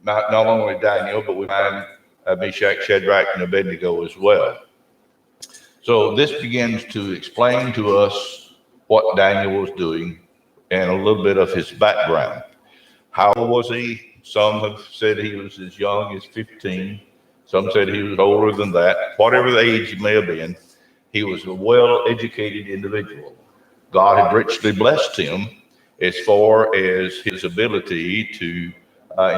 not only Daniel, but we find Meshach, Shadrach, and Abednego as well. So this begins to explain to us what Daniel was doing and a little bit of his background. How old was he? Some have said he was as young as 15. Some said he was older than that. Whatever the age he may have been, he was a well-educated individual. God had richly blessed him as far as his ability to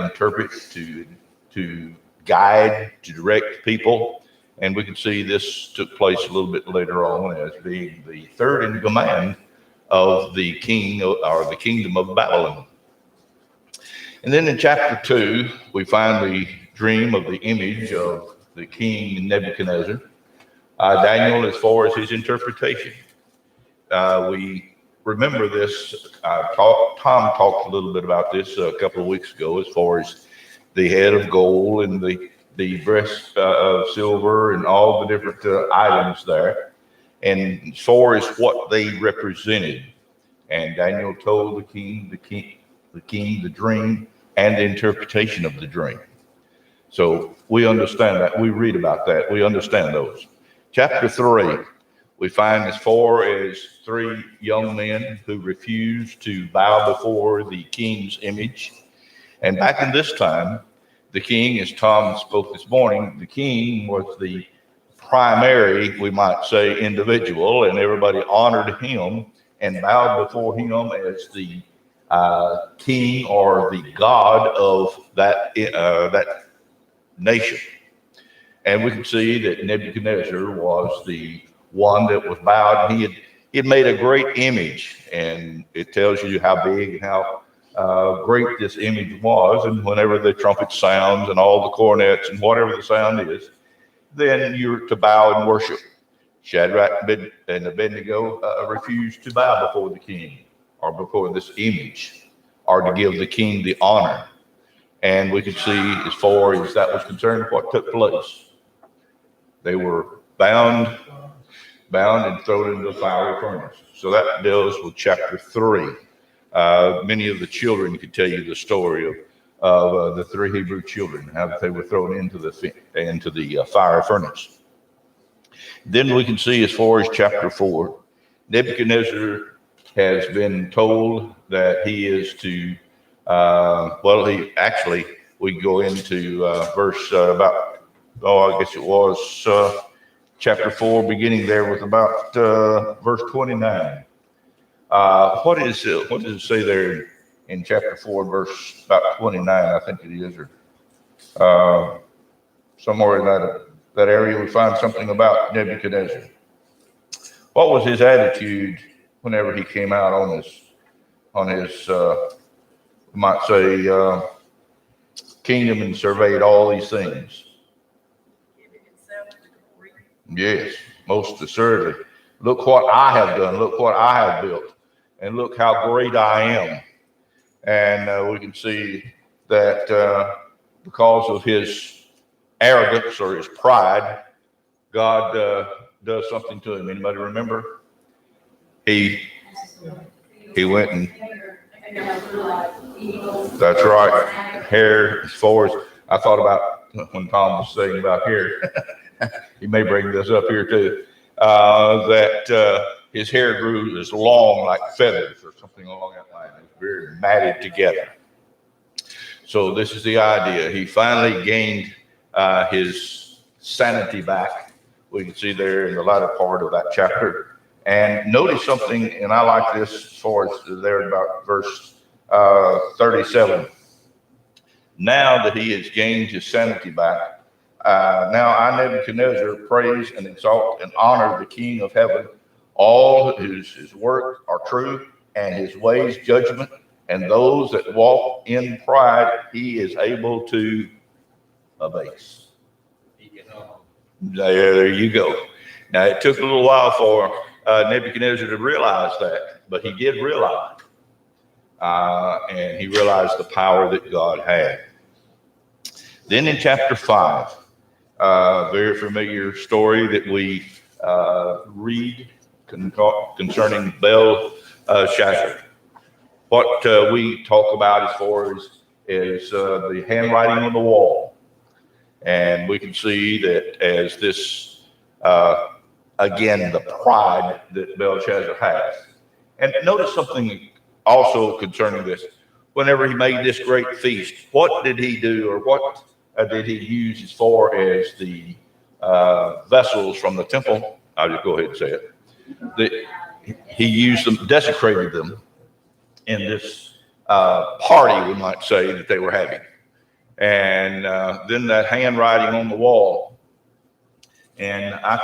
interpret, to guide, to direct people. And we can see this took place a little bit later on as being the third in command of the king or the kingdom of Babylon. And then in chapter 2, we find the dream of the image of the king Nebuchadnezzar. Daniel, as far as his interpretation, we remember this. Tom talked a little bit about this a couple of weeks ago as far as the head of gold and the breast of silver and all the different items there, and as far as what they represented. And Daniel told the king the dream and the interpretation of the dream. So we understand that. We read about that. We understand those. Chapter 3, we find as far as 3 young men who refused to bow before the king's image. And back in this time, the king, as Tom spoke this morning, the king was the primary, we might say, individual, and everybody honored him and bowed before him as the king or the god of that nation. And we can see that Nebuchadnezzar was the one that was bowed. He had made a great image, and it tells you how big and how great this image was. And whenever the trumpet sounds and all the cornets and whatever the sound is, then you're to bow and worship. Shadrach and Abednego refused to bow before the king or before this image or to give the king the honor. And we could see, as far as that was concerned, what took place. They were bound and thrown into the fiery furnace. So that deals with chapter 3. Many of the children could tell you the story of the 3 Hebrew children, how they were thrown into the fire furnace. Then we can see, as far as chapter 4, Nebuchadnezzar has been told that he is to, we go into verse I guess it was chapter 4, beginning there with about verse 29. What does it say there in chapter 4, verse about 29, I think it is, or somewhere in that area we find something about Nebuchadnezzar. What was his attitude whenever he came out on his we might say kingdom and surveyed all these things? Yes, most assuredly. Look what I have done. Look what I have built. And look how great I am. And we can see that because of his arrogance or his pride, God does something to him. Anybody remember? He went and, that's right, hair, as far as I thought about when Tom was saying about hair. He may bring this up here too, that his hair grew as long like feathers or something along that line. It was very matted together. So this is the idea. He finally gained his sanity back. We can see there in the latter part of that chapter. And notice something, and I like this as far as there about verse 37. Now that he has gained his sanity back, now I, Nebuchadnezzar, praise and exalt and honor the King of heaven. All his works are true, and his ways judgment, and those that walk in pride he is able to abase. There you go. Now it took a little while for Nebuchadnezzar to realize that, but he did realize, and he realized the power that God had. Then in chapter 5, very familiar story that we read concerning Belshazzar. What we talk about as far is the handwriting on the wall. And we can see that as this, again, the pride that Belshazzar has. And notice something also concerning this. Whenever he made this great feast, what did he do, or what did he use as far as the vessels from the temple? I'll just go ahead and say it. He used them, desecrated them in this party, we might say, that they were having. And then that handwriting on the wall, and I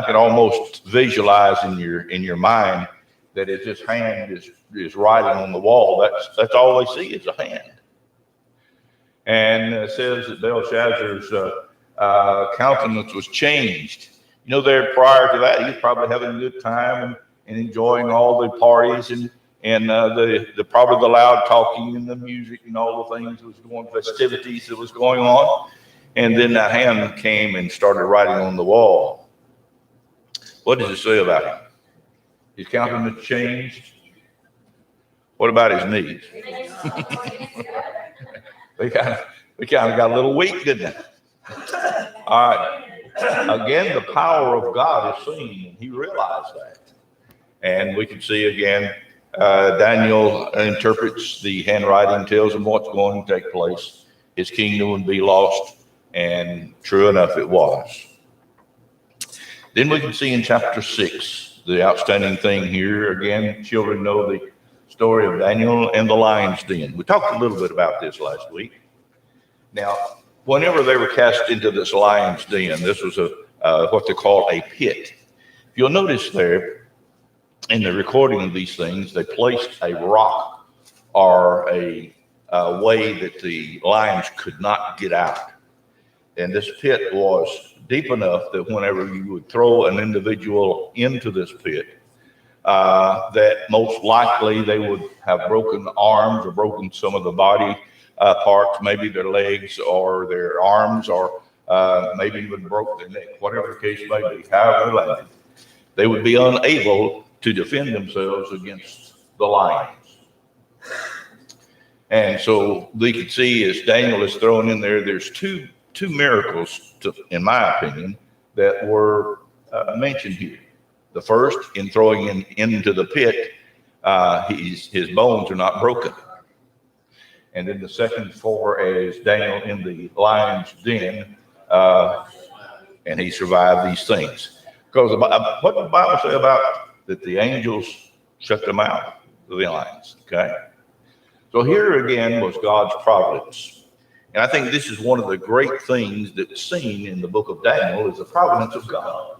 can almost visualize in your mind that as this hand is writing on the wall, that's all they see is a hand. And it says that Belshazzar's countenance was changed. You know, there prior to that, he was probably having a good time and enjoying all the parties and the probably the loud talking and the music and all the things that was going, festivities that was going on. And then that hand came and started writing on the wall. What does it say about him? His countenance changed. What about his knees? we kind of got a little weak, didn't it? All right. Again, the power of God is seen, and he realized that. And we can see again, Daniel interprets the handwriting, tells him what's going to take place. His kingdom would be lost, and true enough, it was. Then we can see in chapter 6, the outstanding thing here. Again, children know the story of Daniel and the lion's den. We talked a little bit about this last week. Now, whenever they were cast into this lion's den, this was what they call a pit. You'll notice there in the recording of these things, they placed a rock or a way that the lions could not get out. And this pit was deep enough that whenever you would throw an individual into this pit, that most likely they would have broken arms or broken some of the body parts, maybe their legs or their arms, or maybe even broke their neck, whatever the case may be, however they landed. They would be unable to defend themselves against the lions. And so we could see as Daniel is thrown in there, there's two miracles, in my opinion, that were mentioned here. The first, in throwing him into the pit, his bones are not broken. And then the second, for as Daniel in the lion's den, and he survived these things. Because what the Bible say about that the angels shut them out, the lions, okay? So here again was God's providence. And I think this is one of the great things that's seen in the book of Daniel is the providence of God.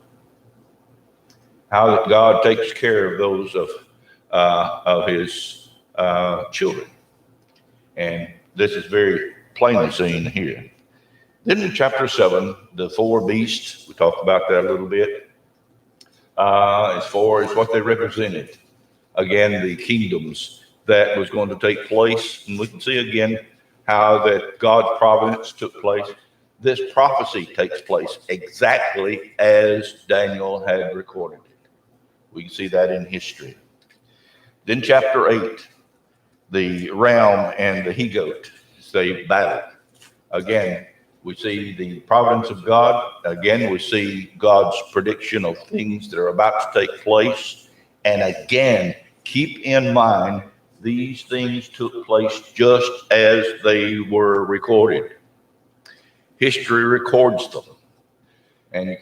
How that God takes care of those of his children. And this is very plainly seen here. Then in chapter 7, the four beasts, we talked about that a little bit, as far as what they represented. Again, the kingdoms that was going to take place. And we can see again how that God's providence took place. This prophecy takes place exactly as Daniel had recorded it. We can see that in history. Then chapter 8, the ram and the he-goat, they battled. Again, we see the providence of God. Again, we see God's prediction of things that are about to take place. And again, keep in mind, these things took place just as they were recorded. History records them. And you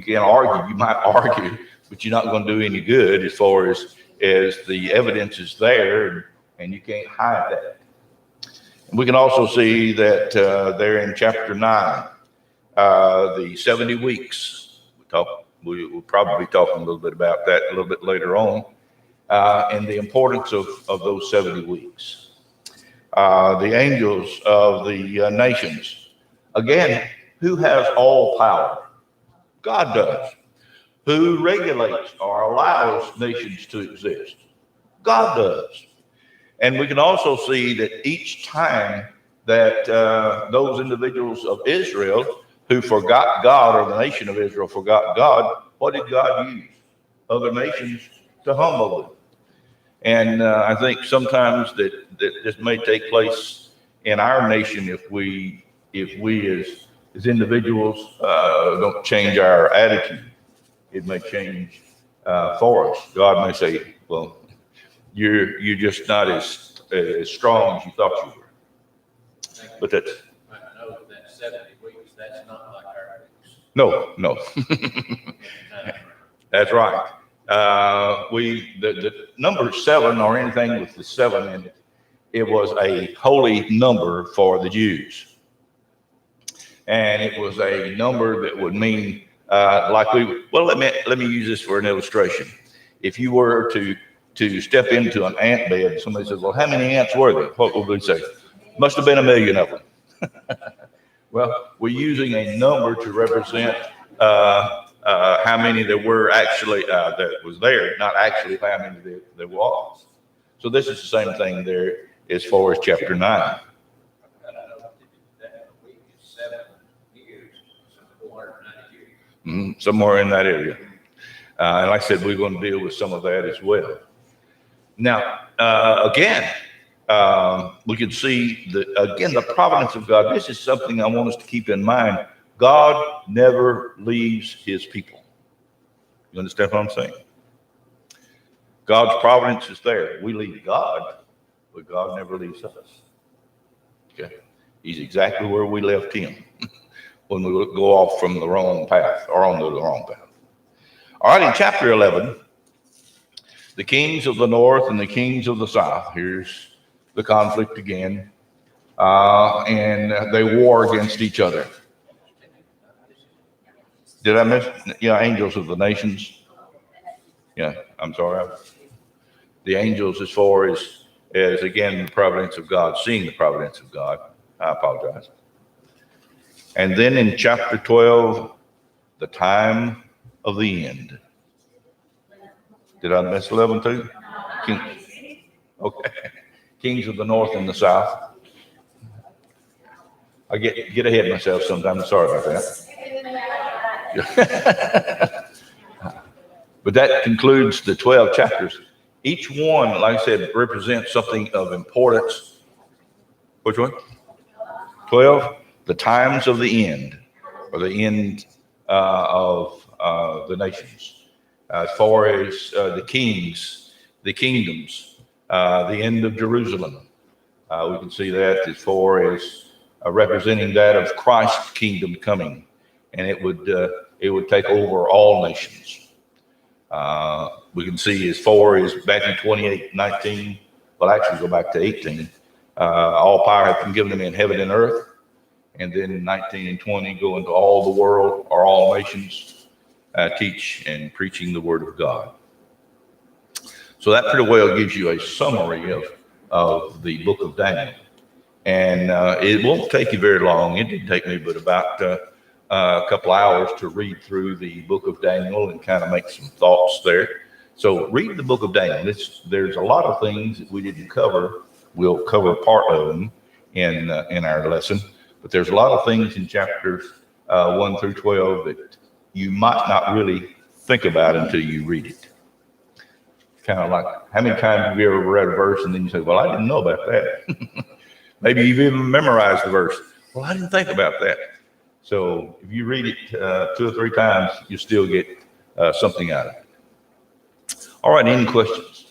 can't argue. You might argue, but you're not going to do any good as far as the evidence is there, and you can't hide that. And we can also see that there in chapter 9, the 70 weeks. We'll probably be talking a little bit about that a little bit later on, and the importance of those 70 weeks. The angels of the nations. Again, who has all power? God does. Who regulates or allows nations to exist? God does. And we can also see that each time that those individuals of Israel who forgot God, or the nation of Israel forgot God, what did God use? Other nations to humble them. And I think sometimes that this may take place in our nation, if we as individuals don't change our attitude, it may change for us. God may say, well, you're just not as strong as you thought you were. But that's, I know that 70 weeks, that's not like our weeks. no. That's right. The number 7 or anything with the 7 in it, it was a holy number for the Jews. And it was a number that would mean, let me use this for an illustration. If you were to step into an ant bed, somebody says, well, how many ants were there? What would we say? Must have been 1 million of them. Well, we're using a number to represent how many there were actually that was there, not actually how many there was. So this is the same thing there as far as chapter 9. Somewhere in that area. And like I said, we're going to deal with some of that as well. Now, again, we can see the providence of God. This is something I want us to keep in mind. God never leaves his people. You understand what I'm saying? God's providence is there. We leave God, but God never leaves us. Okay? He's exactly where we left him when we go off from the wrong path or on the wrong path. All right, in chapter 11, the kings of the north and the kings of the south. Here's the conflict again. And they war against each other. Did I miss? Yeah, angels of the nations. Yeah, I'm sorry. The angels as far as again, the providence of God, seeing the providence of God. I apologize. And then in chapter 12, the time of the end. Did I miss 11 too? Okay. Kings of the north and the south. I get ahead of myself sometimes. Sorry about that. But that concludes the 12 chapters. Each one, like I said, represents something of importance. Which one? 12. The times of the end, or the end of the nations. As far as the kings, the kingdoms, the end of Jerusalem. We can see that as far as representing that of Christ's kingdom coming, and it would take over all nations. We can see as far as back in 28:19, well, actually go back to 18. All power has been given to me in heaven and earth. And then in 19 and 20, go into all the world or all nations, teach and preaching the word of God. So that pretty well gives you a summary of the book of Daniel. And it won't take you very long. It didn't take me but about a couple hours to read through the book of Daniel and kind of make some thoughts there. So read the book of Daniel. There's a lot of things that we didn't cover. We'll cover part of them in our lesson. But there's a lot of things in chapters 1 through 12 that you might not really think about until you read it. Kind of like, how many times have you ever read a verse and then you say, well, I didn't know about that. Maybe you've even memorized the verse. Well, I didn't think about that. So if you read it 2 or 3 times, you still get something out of it. All right, any questions?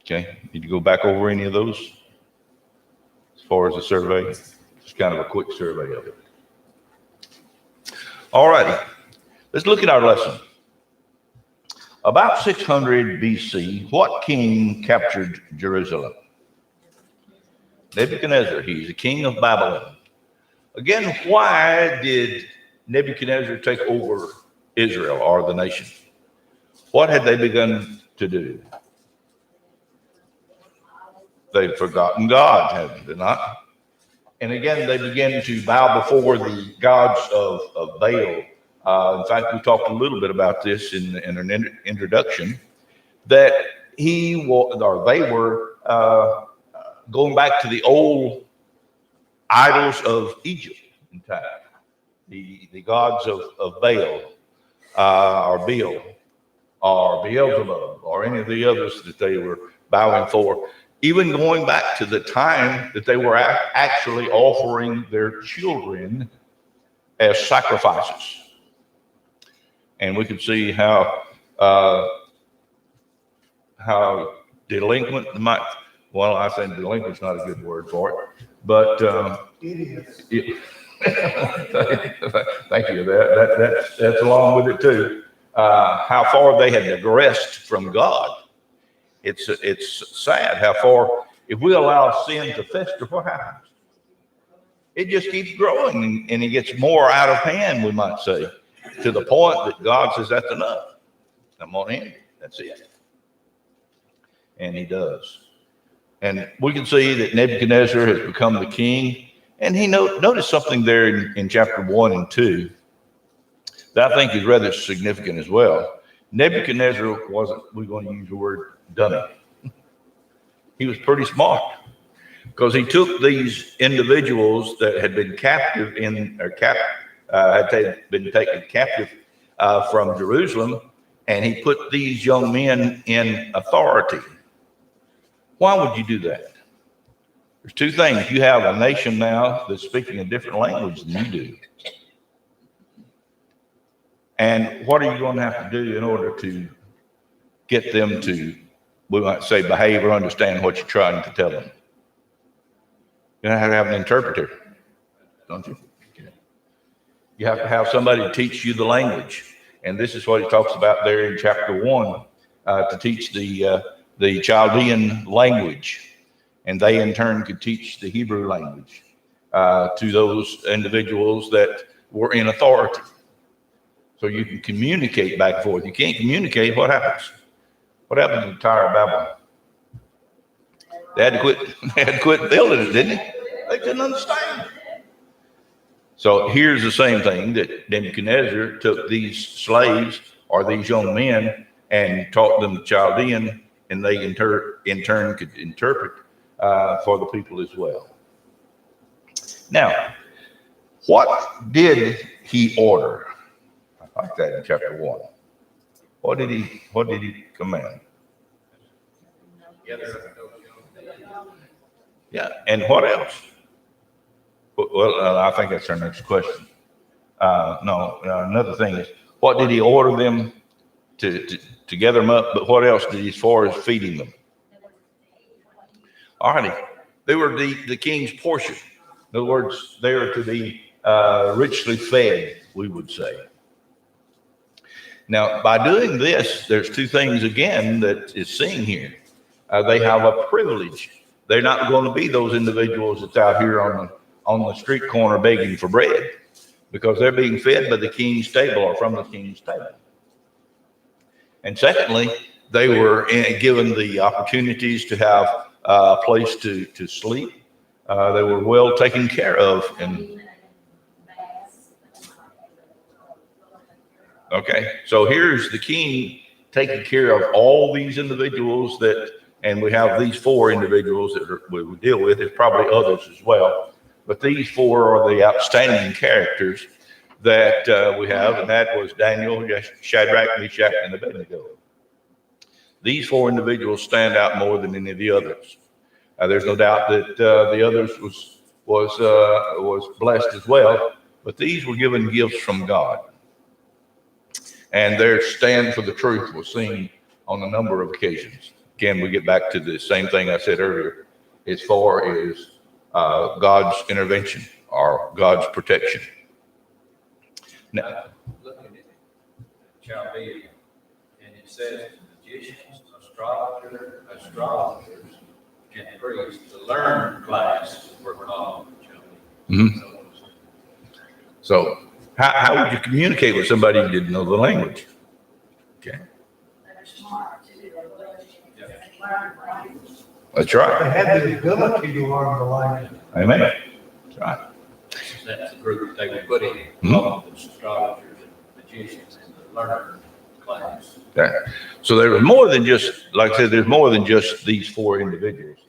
Okay, need to go back over any of those? As far as the survey, just kind of a quick survey of it. All righty, let's look at our lesson. About 600 BC, what king captured Jerusalem? Nebuchadnezzar. He's the king of Babylon. Again, why did Nebuchadnezzar take over Israel or the nation? What had they begun to do? They'd forgotten God, had they not? And again, they began to bow before the gods of Baal. In fact, we talked a little bit about this in an introduction, that they were going back to the old idols of Egypt, in fact, the gods of Baal, or Baal, or Beelzebub, or any of the others that they were bowing for. even going back to the time that they were actually offering their children as sacrifices. And we could see how delinquent well, I say delinquent's not a good word for it, but thank you. That's along with it too. How far they had digressed from God. It's sad how far, if we allow sin to fester, what happens? It just keeps growing and it gets more out of hand, we might say, to the point that God says, that's enough. I'm on in. That's it. And he does. And we can see that Nebuchadnezzar has become the king. And he noticed something there in chapter 1 and 2 that I think is rather significant as well. Nebuchadnezzar wasn't, we're going to use the word dummy. He was pretty smart because he took these individuals that had been captive had been taken captive from Jerusalem, and he put these young men in authority. Why would you do that? There's two things. You have a nation now that's speaking a different language than you do. And what are you going to have to do in order to get them to, we might say, behave or understand what you're trying to tell them? You have to have an interpreter, don't you? You have to have somebody to teach you the language. And this is what he talks about there in chapter 1, to teach the Chaldean language. And they in turn could teach the Hebrew language to those individuals that were in authority. So you can communicate back and forth. You can't communicate, what happens? What happened to the Tower of Babel? They had to quit building it, didn't they? They couldn't understand. So here's the same thing, that Nebuchadnezzar took these slaves or these young men and taught them the Chaldean, and they in turn could interpret for the people as well. Now, what did he order? I like that in chapter 1. What did he command? Yeah, and what else? Well, I think that's our next question. Another thing is, what did he order them to gather them up? But what else did he, as far as feeding them? All righty, they were the king's portion. In other words, they are to be richly fed, we would say. Now, by doing this, there's two things again that is seen here. They have a privilege. They're not going to be those individuals that's out here on the street corner begging for bread, because they're being fed by the king's table or from the king's table. And secondly, they were given the opportunities to have a place to sleep. They were well taken care of. And okay, so here's the king taking care of all these individuals and we have these 4 individuals that we deal with. There's probably others as well, but these 4 are the outstanding characters that we have, and that was Daniel, Shadrach, Meshach, and Abednego. These 4 individuals stand out more than any of the others. There's no doubt that the others was blessed as well, but these were given gifts from God. And their stand for the truth was seen on a number of occasions. Again, we get back to the same thing I said earlier, as far as God's intervention or God's protection. Now, looking at Chaldean, and it says magicians, astrologers, and priests, the learned class were called Chaldean. Mm-hmm. So how would you communicate with somebody who didn't know the language? Okay. That's right. They had the ability to learn the language. Amen. That's right. That's the group that they would put in, all the astrologers and magicians and the learned class. Okay. So there was more than just, like I said, there's more than just these 4 individuals.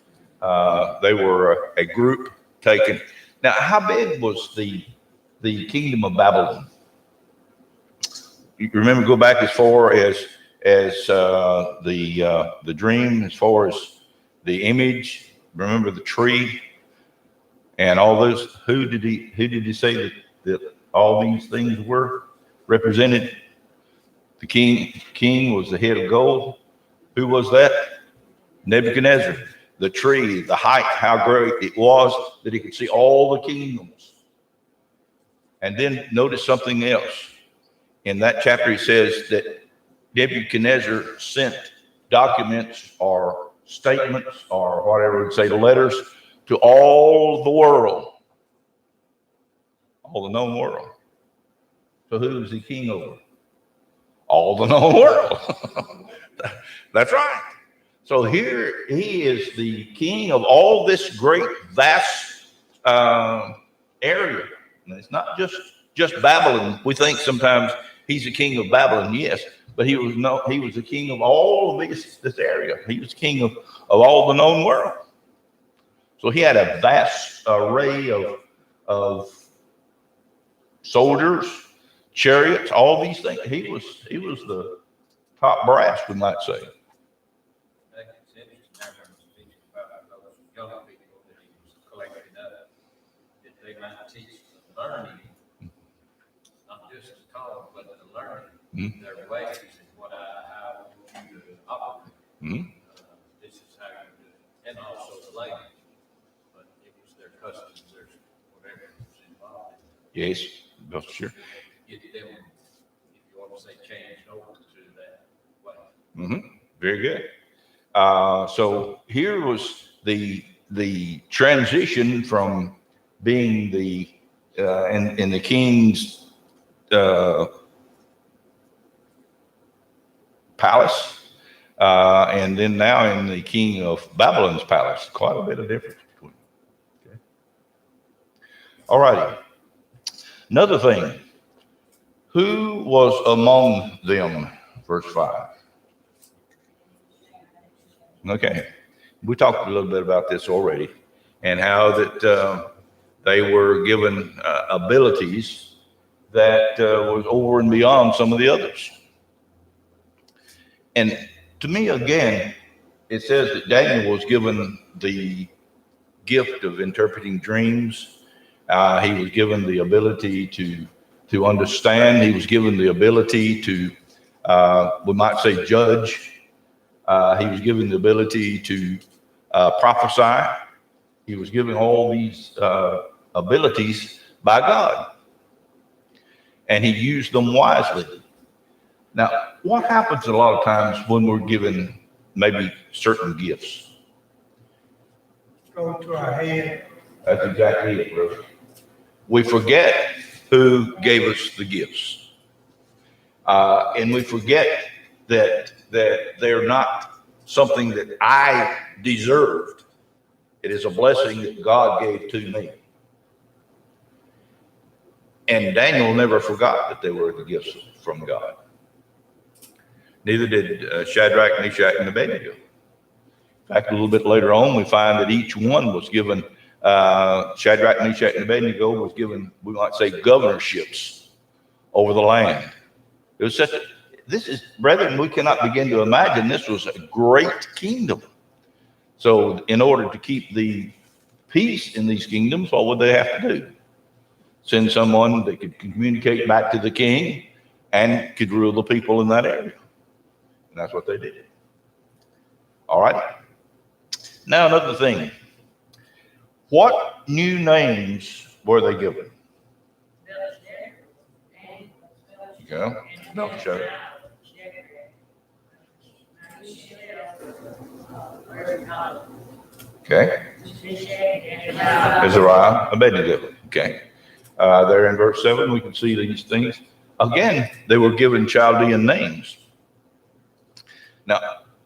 They were a group taken. Now, how big was the kingdom of Babylon? You remember, go back as far as the dream, as far as the image, remember the tree, and all those. Who did he say that all these things were represented? The king was the head of gold. Who was that? Nebuchadnezzar. The tree, the height, how great it was that he could see all the kingdoms. And then notice something else. In that chapter, he says that Nebuchadnezzar sent documents or statements or whatever we'd say, letters to all the world, all the known world. So who is he king over? All the known world. That's right. So here he is the king of all this great, vast area. And it's not just Babylon. We think sometimes he's the king of Babylon, yes, but he was the king of all of this area. He was king of all the known world. So he had a vast array of soldiers, chariots, all these things. He was the top brass, we might say. It's interesting, I remember speaking about those young people that he was collecting up, that they might teach the learning, not just the talk, but the learning, their ways and how you operate. This is how you do it, and also the language, but it was their customs, their whatever was involved. Yes, that's sure. Get them, if you want to say, changed over to that way. Very good. So here was the transition from being in the king's palace, and then now in the king of Babylon's palace. Quite a bit of difference between. Okay. All righty. Another thing. Who was among them? Verse 5. Okay. We talked a little bit about this already, and how that they were given abilities that was over and beyond some of the others. And to me, again, it says that Daniel was given the gift of interpreting dreams. He was given the ability to understand. He was given the ability to, we might say, judge. He was given the ability to prophesy. He was given all these abilities by God, and he used them wisely. Now, what happens a lot of times when we're given maybe certain gifts? Go to our head. That's exactly it, brother. We forget who gave us the gifts, and we forget that they're not something that I deserved. It is a blessing that God gave to me. And Daniel never forgot that they were the gifts from God. Neither did Shadrach, Meshach, and Abednego. In fact, a little bit later on, we find that each one was given, Shadrach, Meshach, and Abednego was given, we might say, governorships over the land. It was such a, this is, brethren, we cannot begin to imagine this was a great kingdom. So in order to keep the peace in these kingdoms, what would they have to do? Send someone that could communicate back to the king and could rule the people in that area. And that's what they did. All right. Now another thing. What new names were they given? Yeah. No, sure. Okay. Azariah, Abednego. Okay. There in verse 7, we can see these things. Again, they were given Chaldean names. Now,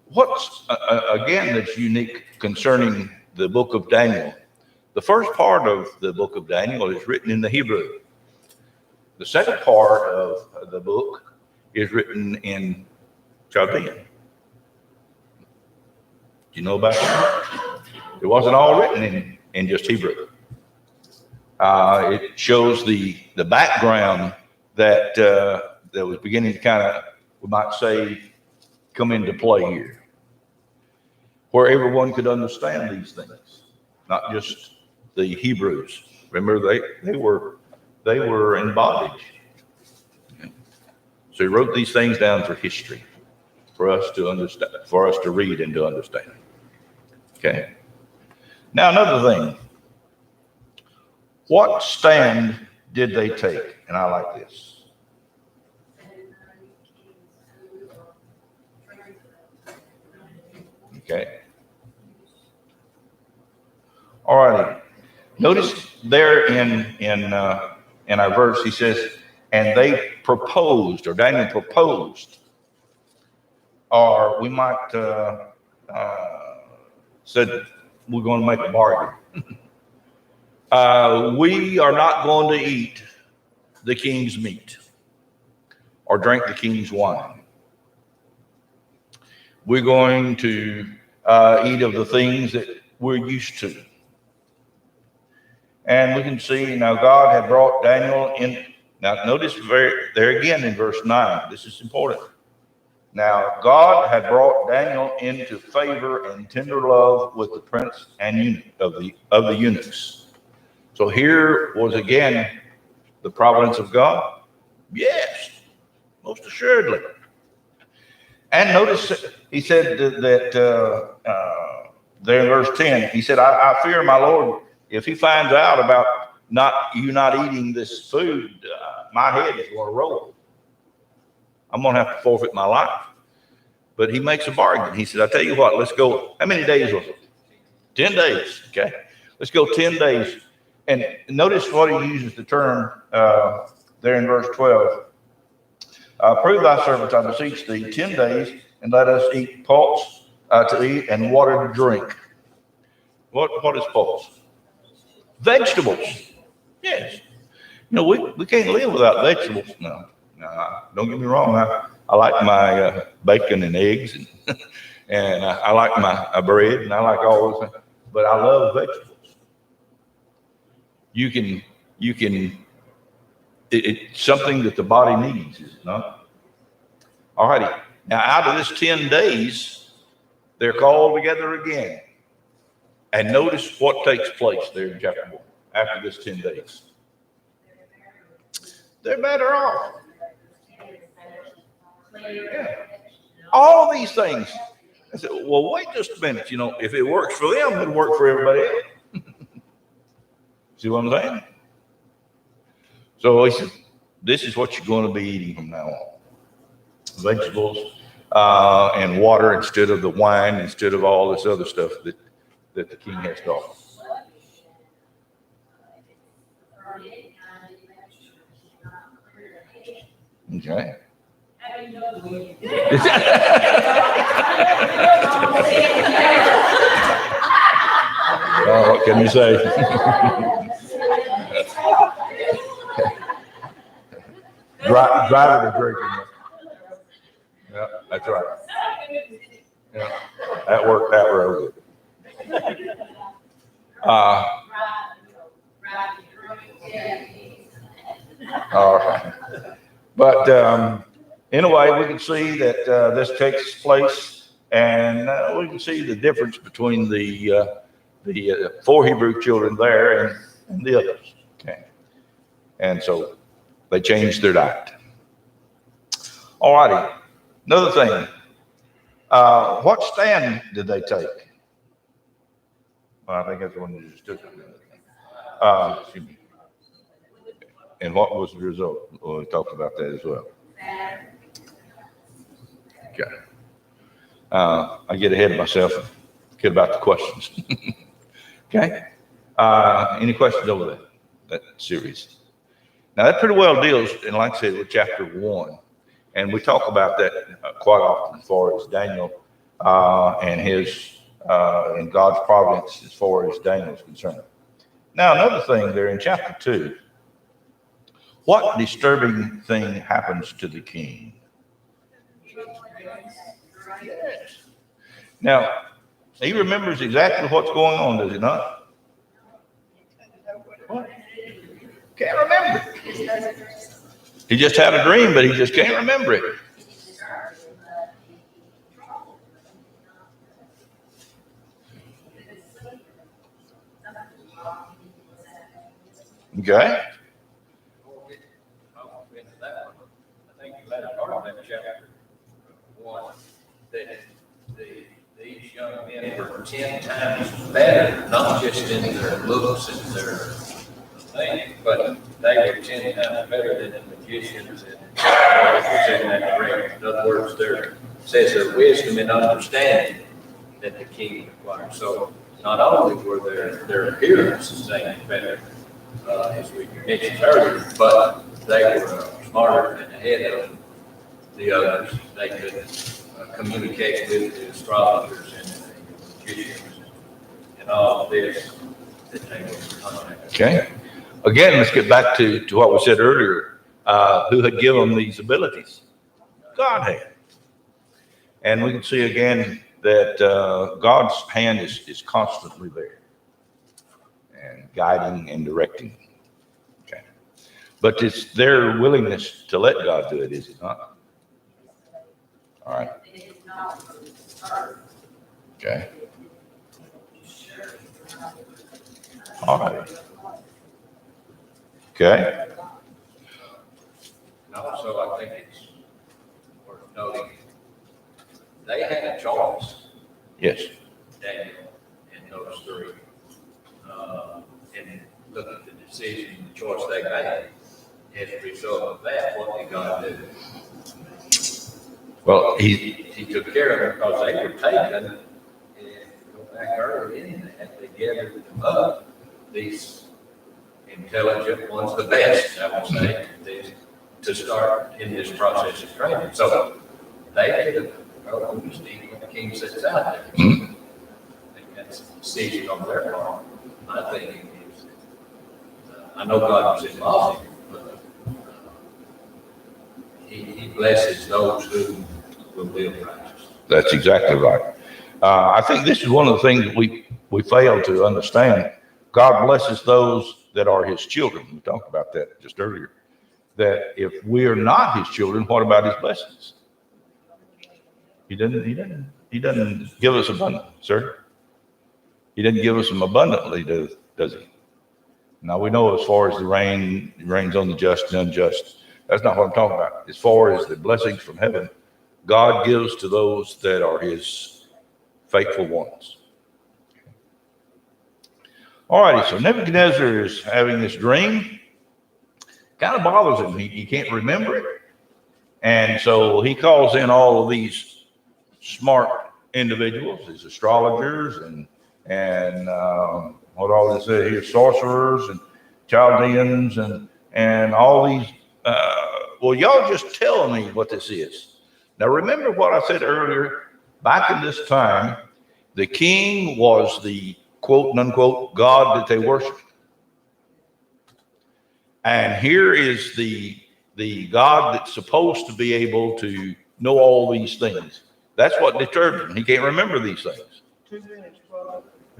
what's, again, that's unique concerning the book of Daniel? The first part of the book of Daniel is written in the Hebrew. The second part of the book is written in Chaldean. Do you know about that? It wasn't all written in just Hebrew. It shows the background that was beginning to kind of, we might say, come into play here. where everyone could understand these things, not just the Hebrews. Remember, they were in bondage. So he wrote these things down for history, for us to understand, for us to read and to understand. Okay. Now another thing. What stand did they take? And I like this. Okay. All righty. Notice there in our verse, he says, and they proposed, or Daniel proposed, or we might said we're going to make a bargain. We are not going to eat the king's meat or drink the king's wine. We're going to eat of the things that we're used to. And we can see now God had brought Daniel in. Now notice there again in verse 9. This is important. Now God had brought Daniel into favor and tender love with the prince and eunuch of the eunuchs. So here was again the providence of God. Yes, most assuredly. And notice he said that there in verse 10, he said, I fear my Lord, if he finds out about not eating this food, my head is going to roll. I'm going to have to forfeit my life. But he makes a bargain. He said, I tell you what, let's go. How many days was it? 10 days. Okay. Let's go 10 days. And notice what he uses the term there in verse 12. Prove thy servants, I beseech thee, 10 days, and let us eat pulse to eat and water to drink. What is pulse? Vegetables. Yes. We can't live without vegetables. No, don't get me wrong. I like my bacon and eggs, and I like my bread, and I like all those things. But I love vegetables. It's something that the body needs, is it not? All righty. Now, out of this 10 days, they're called together again. And notice what takes place there in chapter 1 after this 10 days. They're better off. Yeah. All these things. I said, well, wait just a minute. If it works for them, it'll work for everybody else. See what I'm saying? So he said, this is what you're going to be eating from now on. Vegetables and water instead of the wine, instead of all this other stuff that the king has to offer. Okay. What can you say? Drive it to drinking. Yeah, that's right. Yeah, that worked out real good. All right. But anyway, we can see that this takes place, and we can see the difference between the 4 Hebrew children there and the others. Okay. And so they changed their diet. All righty. Another thing. What stand did they take? Well, I think that's the one you just took. Excuse me. And what was the result? Well, we talked about that as well. Okay. I get ahead of myself. Forget about the questions. Okay. Any questions over that series? Now that pretty well deals, and like I said, with chapter 1, and we talk about that quite often as far as Daniel and his and God's providence as far as Daniel is concerned. Now another thing there in chapter 2, what disturbing thing happens to the king? Yes. Now he remembers exactly what's going on, does he not? What? Can't remember. He just had a dream, but he just can't remember it. Okay. I'll get into that one. I think the latter part of that chapter, one, that these young men were 10 times better, not just in their looks and their thing, but they were 10 times better than the magicians and was in that realm. In other words, there says their wisdom and understanding that the king required. So not only were their appearances better, as we mentioned earlier, but they were smarter and ahead of the others. They could communicate with the astrologers and the magicians and all of this that they were in contact with. Okay. Again, let's get back to what we said earlier. Who had given them these abilities? God had. And we can see again that God's hand is constantly there and guiding and directing. Okay. But it's their willingness to let God do it, is it not? All right. Okay. All right. Okay. And also, I think it's worth noting, they had a choice, Yes. Daniel and those three. And look at the decision, the choice they made. As a result of that, what did God do? Well, He took care of them because they were taken. And go back early in that, they gathered them up, these intelligent ones, the best, I would say, to start in this process of training. So they could have, well, we just need what the king sets out there. Mhm. I think that's a decision on their part. My thinking is, I know God was involved, but he blesses those who will live righteous. that's exactly right. I think this is one of the things that we fail to understand. God blesses those that are his children. We talked about that just earlier. That if we are not his children, what about his blessings? He doesn't give us abundantly, sir. He doesn't give us them abundantly, does he? Now we know as far as the rain, it rains on the just and unjust. That's not what I'm talking about. As far as the blessings from heaven, God gives to those that are his faithful ones. All righty, so Nebuchadnezzar is having this dream. Kind of bothers him. He can't remember it. And so he calls in all of these smart individuals, these astrologers and what all this is here, sorcerers and Chaldeans and all these. Well, y'all just tell me what this is. Now, remember what I said earlier. Back in this time, the king was the quote unquote God that they worshiped. And here is the God that's supposed to be able to know all these things. That's what disturbs him. He can't remember these things.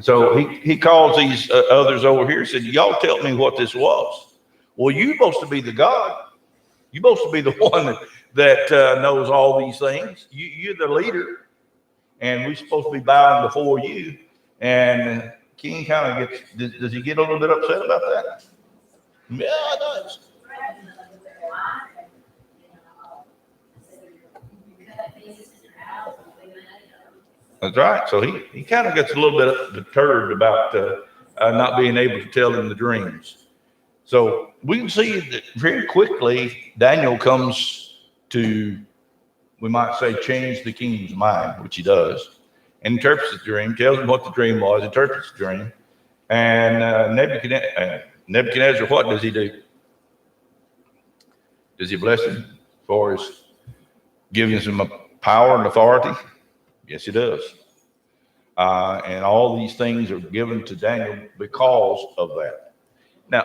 So he calls these others over here and said, y'all tell me what this was. Well, you're supposed to be the God. You're supposed to be the one that knows all these things. You're the leader. And we're supposed to be bowing before you. And King kind of gets, does he get a little bit upset about that? Yeah, it does. That's right. So he kind of gets a little bit deterred about not being able to tell him the dreams. So we can see that very quickly Daniel comes to, we might say, change the king's mind, which he does, and interprets the dream, tells him what the dream was, interprets the dream. And Nebuchadnezzar, what does he do? Does he bless him as far as giving him a power and authority? Yes, he does. And all these things are given to Daniel because of that. Now,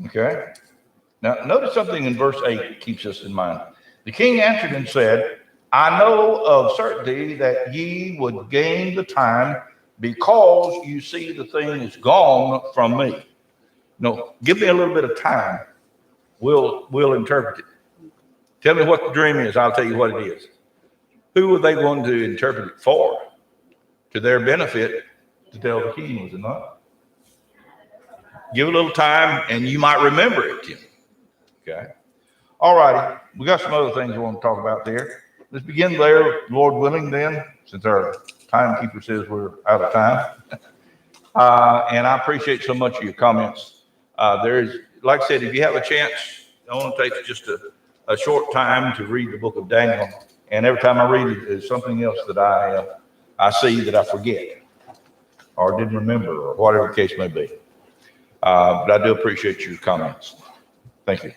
Okay. Now, notice something in verse 8 keeps us in mind. The king answered and said, I know of certainty that ye would gain the time because you see the thing is gone from me. No, give me a little bit of time. We'll interpret it. Tell me what the dream is. I'll tell you what it is. Who were they going to interpret it for? To their benefit, to tell the king, was it not? Give a little time and you might remember it, Tim. Okay. All righty. We got some other things we want to talk about there. Let's begin there, Lord willing, then, since our timekeeper says we're out of time. And I appreciate so much of your comments. There's, like I said, if you have a chance, it only takes just a short time to read the book of Daniel. And every time I read it, there's something else that I see that I forget or didn't remember or whatever the case may be. But I do appreciate your comments. Thank you.